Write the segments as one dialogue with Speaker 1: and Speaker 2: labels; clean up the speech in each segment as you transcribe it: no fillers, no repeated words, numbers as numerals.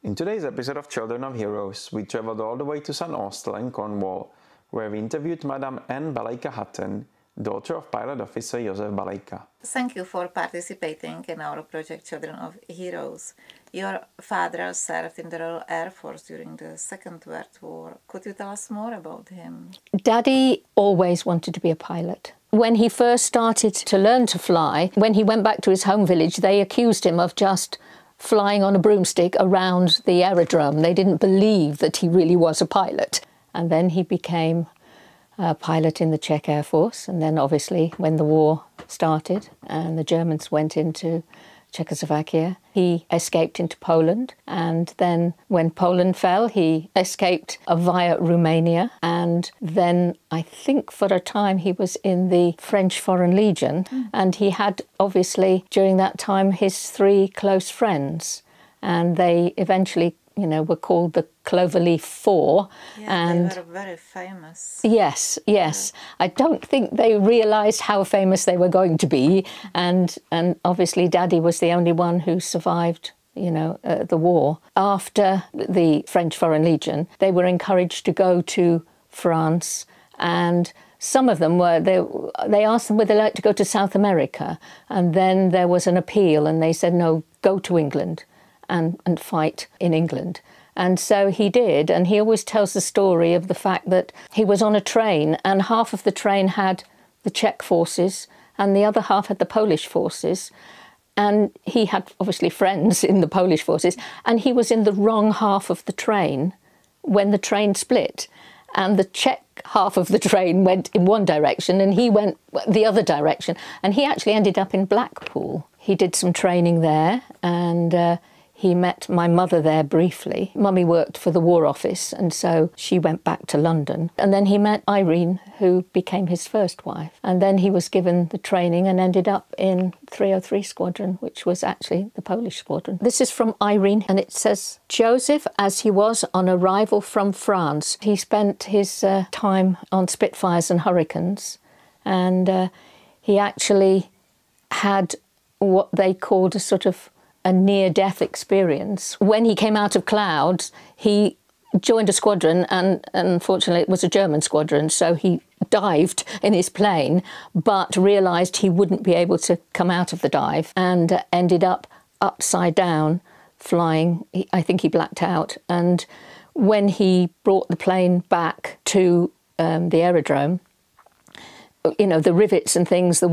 Speaker 1: In today's episode of Children of Heroes, we travelled all the way to St Austell in Cornwall, where we interviewed Madame Anne Balejka-Hutton, daughter of pilot officer Josef Balejka.
Speaker 2: Thank you for participating in our project Children of Heroes. Your father served in the Royal Air Force during the Second World War. Could you tell us more about him?
Speaker 3: Daddy always wanted to be a pilot. When he first started to learn to fly, when he went back to his home village, they accused him of just flying on a broomstick around the aerodrome. They didn't believe that he really was a pilot. And then he became a pilot in the Czech Air Force. And then obviously when the war started and the Germans went into Czechoslovakia, he escaped into Poland. And then when Poland fell, he escaped via Romania. And then I think for a time he was in the French Foreign Legion. And he had obviously during that time his three close friends. And they eventually, you know, were called the Cloverleaf Four.
Speaker 2: Yeah,
Speaker 3: and
Speaker 2: they were very famous.
Speaker 3: Yes, yes. I don't think they realised how famous they were going to be. And obviously Daddy was the only one who survived, you know, the war. After the French Foreign Legion, they were encouraged to go to France, and some of them were, they asked them would they like to go to South America, and then there was an appeal and they said, no, go to England and fight in England. And so he did, and he always tells the story of the fact that he was on a train and half of the train had the Czech forces and the other half had the Polish forces. And he had obviously friends in the Polish forces, and he was in the wrong half of the train when the train split. And the Czech half of the train went in one direction and he went the other direction. And he actually ended up in Blackpool. He did some training there, and he met my mother there briefly. Mummy worked for the War Office, and so she went back to London. And then he met Irene, who became his first wife. And then he was given the training and ended up in 303 Squadron, which was actually the Polish squadron. This is from Irene, and it says, Joseph, as he was on arrival from France, he spent his time on Spitfires and Hurricanes, and he actually had what they called a sort of a near-death experience. When he came out of clouds, he joined a squadron, and unfortunately it was a German squadron, so he dived in his plane, but realised he wouldn't be able to come out of the dive, and ended up upside down flying. I think he blacked out, and when he brought the plane back to the aerodrome, you know, the rivets and things, the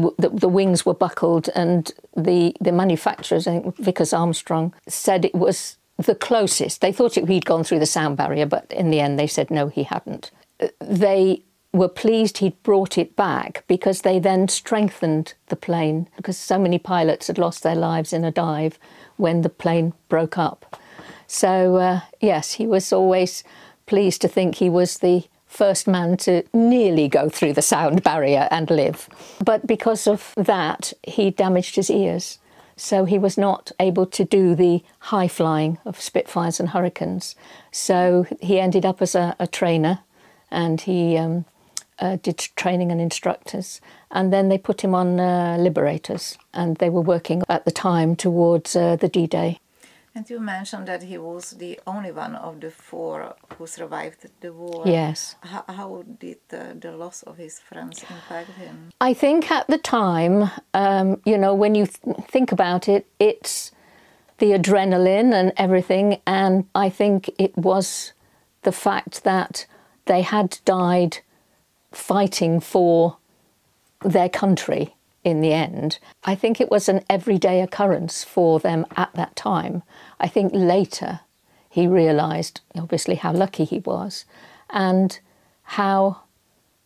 Speaker 3: wings were buckled, and the manufacturers, I think Vickers Armstrong, said it was the closest. They thought he'd gone through the sound barrier, but in the end they said no, he hadn't. They were pleased he'd brought it back because they then strengthened the plane, because so many pilots had lost their lives in a dive when the plane broke up. So yes, he was always pleased to think he was the first man to nearly go through the sound barrier and live. But because of that, he damaged his ears. So he was not able to do the high flying of Spitfires and Hurricanes. So he ended up as a trainer, and he did training and instructors. And then they put him on Liberators, and they were working at the time towards the D-Day.
Speaker 2: And you mentioned that he was the only one of the four who survived the war.
Speaker 3: Yes.
Speaker 2: How did the loss of his friends impact him?
Speaker 3: I think at the time, you know, when you think about it, it's the adrenaline and everything. And I think it was the fact that they had died fighting for their country in the end. I think it was an everyday occurrence for them at that time. I think later he realised, obviously, how lucky he was, and how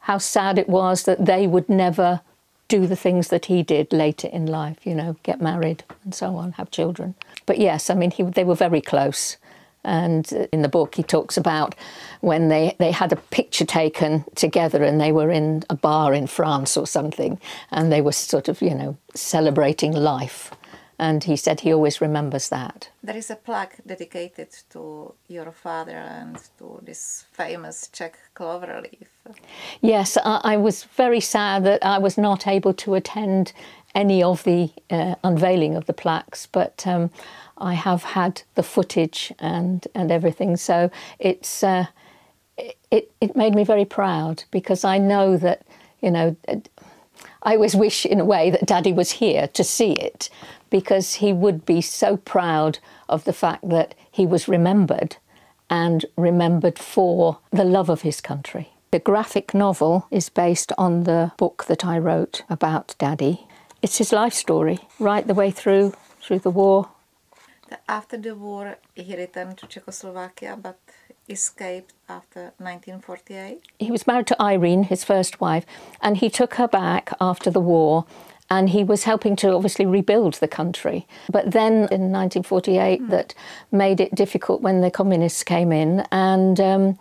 Speaker 3: how sad it was that they would never do the things that he did later in life, you know, get married and so on, have children. But yes, I mean, they were very close. And in the book, he talks about when they had a picture taken together and they were in a bar in France or something, and they were sort of, you know, celebrating life. And he said he always remembers that.
Speaker 2: There is a plaque dedicated to your father and to this famous Czech clover leaf.
Speaker 3: Yes, I was very sad that I was not able to attend any of the unveiling of the plaques, but I have had the footage and everything, so it made me very proud, because I know that, you know, I always wish in a way that Daddy was here to see it, because he would be so proud of the fact that he was remembered, and remembered for the love of his country. The graphic novel is based on the book that I wrote about Daddy. It's his life story, right the way through the war.
Speaker 2: After the war, he returned to Czechoslovakia, but escaped after 1948. He
Speaker 3: was married to Irene, his first wife, and he took her back after the war, and he was helping to obviously rebuild the country. But then in 1948, that made it difficult when the communists came in, and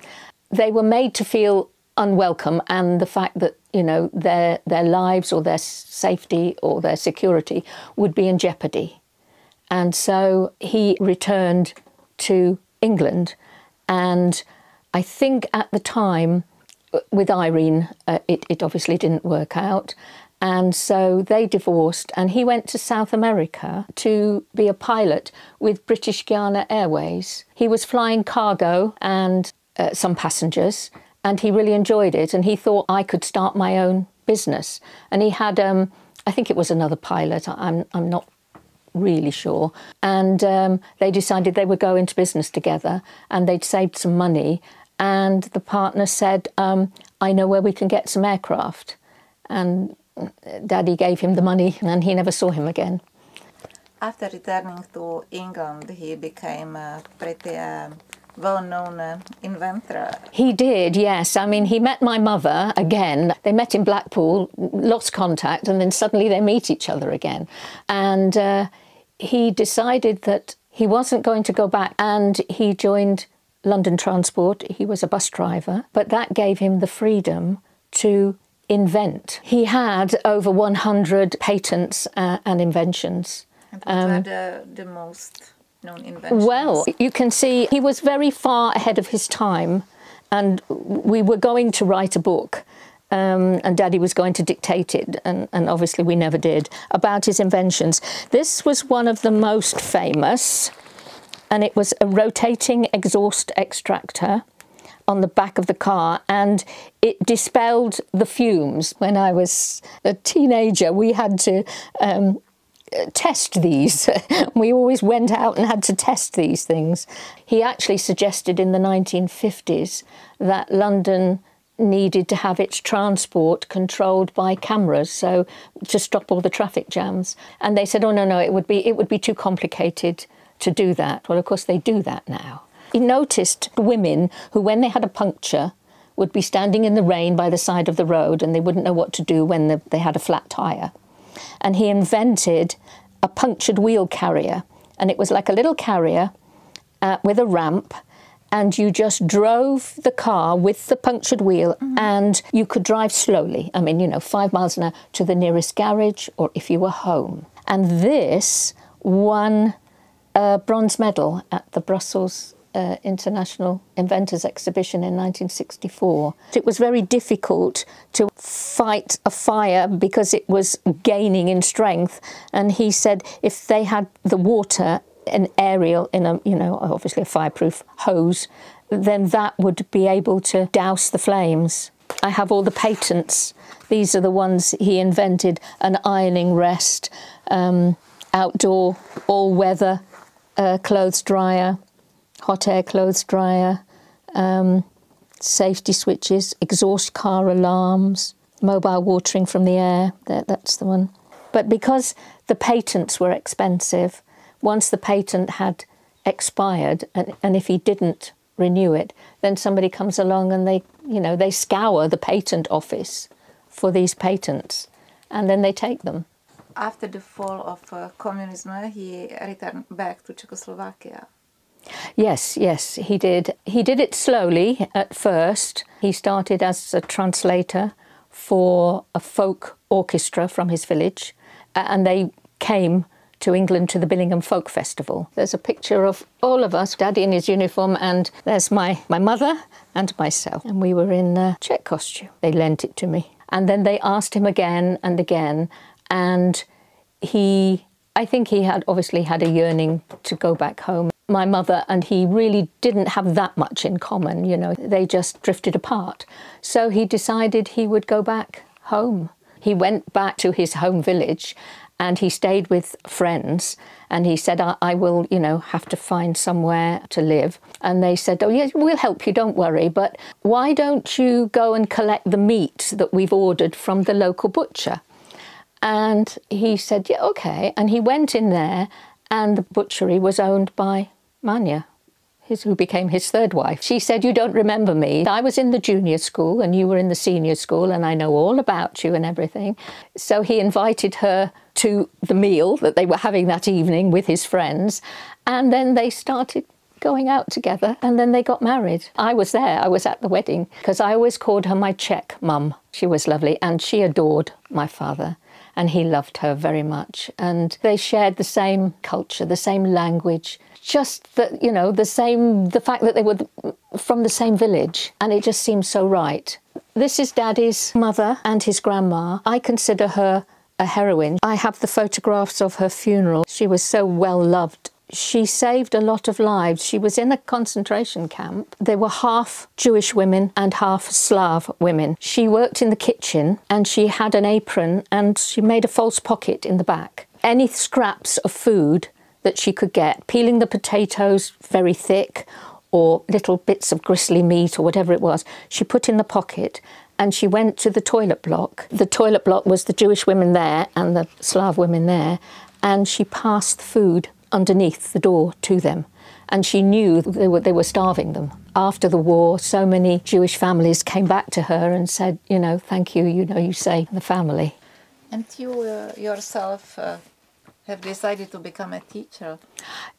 Speaker 3: they were made to feel unwelcome, and the fact that, you know, their lives or their safety or their security would be in jeopardy. And so he returned to England, and I think at the time with Irene it obviously didn't work out, and so they divorced, and he went to South America to be a pilot with British Guiana Airways. He was flying cargo and some passengers, and he really enjoyed it, and he thought I could start my own business. And he had I think it was another pilot, I'm not really sure, and they decided they would go into business together, and they'd saved some money, and the partner said, I know where we can get some aircraft, and Daddy gave him the money, and he never saw him again.
Speaker 2: After returning to England, he became a pretty well-known inventor.
Speaker 3: He did, yes. I mean, he met my mother again. They met in Blackpool, lost contact, and then suddenly they meet each other again. And he decided that he wasn't going to go back, and he joined London Transport. He was a bus driver, but that gave him the freedom to invent. He had over 100 patents and inventions.
Speaker 2: And what were the most known inventions?
Speaker 3: Well, you can see he was very far ahead of his time, and we were going to write a book, and Daddy was going to dictate it, and obviously we never did, about his inventions. This was one of the most famous, and it was a rotating exhaust extractor on the back of the car, and it dispelled the fumes. When I was a teenager, we had to test these. We always went out and had to test these things. He actually suggested in the 1950s that London needed to have its transport controlled by cameras, so to stop all the traffic jams. And they said, oh no, it would be too complicated to do that. Well, of course they do that now. He noticed women who, when they had a puncture, would be standing in the rain by the side of the road, and they wouldn't know what to do when they had a flat tyre. And he invented a punctured wheel carrier, and it was like a little carrier with a ramp, and you just drove the car with the punctured wheel, and you could drive slowly. I mean, you know, 5 miles an hour to the nearest garage, or if you were home. And this won a bronze medal at the Brussels International Inventors Exhibition in 1964. It was very difficult to fight a fire because it was gaining in strength, and he said if they had the water, an aerial in a, you know, obviously a fireproof hose, then that would be able to douse the flames. I have all the patents. These are the ones he invented: an ironing rest, outdoor all-weather clothes dryer, hot air clothes dryer, safety switches, exhaust car alarms, mobile watering from the air, that's the one. But because the patents were expensive, once the patent had expired, and if he didn't renew it, then somebody comes along and they scour the patent office for these patents, and then they take them.
Speaker 2: After the fall of communism, he returned back to Czechoslovakia.
Speaker 3: Yes, he did. He did it slowly at first. He started as a translator for a folk orchestra from his village, and they came to England to the Billingham Folk Festival. There's a picture of all of us, Daddy in his uniform, and there's my mother and myself. And we were in Czech costume. They lent it to me. And then they asked him again and again, and I think he had obviously had a yearning to go back home. My mother and he really didn't have that much in common, they just drifted apart. So he decided he would go back home. He went back to his home village and he stayed with friends, and he said, I will, have to find somewhere to live. And they said, oh yes, we'll help you, don't worry, but why don't you go and collect the meat that we've ordered from the local butcher? And he said, yeah, okay. And he went in there, and the butchery was owned by Manya, who became his third wife. She said, you don't remember me. I was in the junior school and you were in the senior school, and I know all about you and everything. So he invited her to the meal that they were having that evening with his friends, and then they started going out together, and then they got married. I was there, I was at the wedding, because I always called her my Czech mum. She was lovely, and she adored my father, and he loved her very much. And they shared the same culture, the same language, just that, the fact that they were from the same village, and it just seemed so right. This is Daddy's mother and his grandma. I consider her a heroine. I have the photographs of her funeral. She was so well loved. She saved a lot of lives. She was in a concentration camp. They were half Jewish women and half Slav women. She worked in the kitchen, and she had an apron, and she made a false pocket in the back. Any scraps of food that she could get, peeling the potatoes very thick, or little bits of gristly meat or whatever it was, she put in the pocket, and she went to the toilet block. The toilet block was the Jewish women there and the Slav women there, and she passed food underneath the door to them, and she knew they were starving them. After the war, so many Jewish families came back to her and said, thank you, you saved the family.
Speaker 2: And you yourself have decided to become a teacher?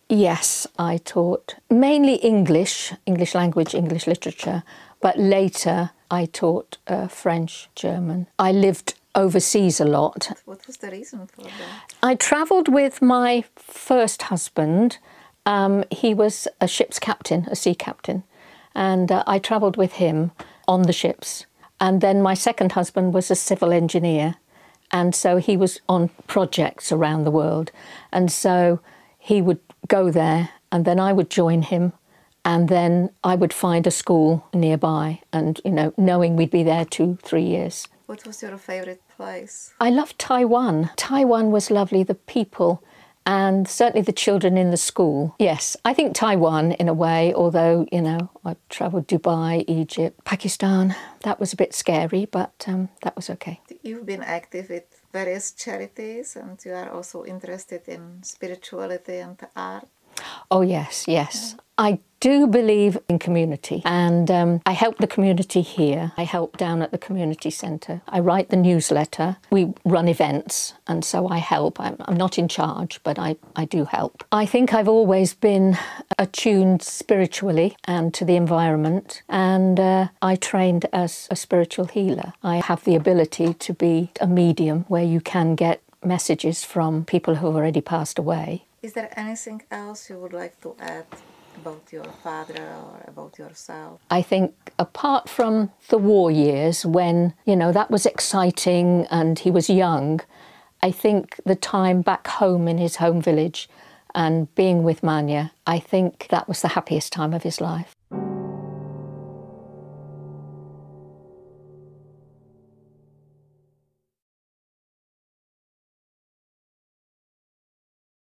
Speaker 3: Yes, I taught mainly English language, English literature, but later I taught French, German. I lived overseas a lot.
Speaker 2: What was the reason for that?
Speaker 3: I travelled with my first husband. He was a ship's captain, a sea captain, and I travelled with him on the ships. And then my second husband was a civil engineer, and so he was on projects around the world. And so he would go there, and then I would join him, and then I would find a school nearby, and, knowing we'd be there 2-3 years.
Speaker 2: What was your favourite place?
Speaker 3: I loved Taiwan. Taiwan was lovely, the people, and certainly the children in the school. Yes, I think Taiwan in a way, although, I travelled Dubai, Egypt, Pakistan. That was a bit scary, but that was okay.
Speaker 2: You've been active with various charities, and you are also interested in spirituality and art.
Speaker 3: Oh, yes. Yeah. I do believe in community, and I help the community here. I help down at the community centre. I write the newsletter. We run events, and so I help. I'm not in charge, but I do help. I think I've always been attuned spiritually and to the environment, and I trained as a spiritual healer. I have the ability to be a medium where you can get messages from people who have already passed away.
Speaker 2: Is there anything else you would like to add about your father or about yourself?
Speaker 3: I think apart from the war years when, that was exciting and he was young, I think the time back home in his home village and being with Manya, I think that was the happiest time of his life.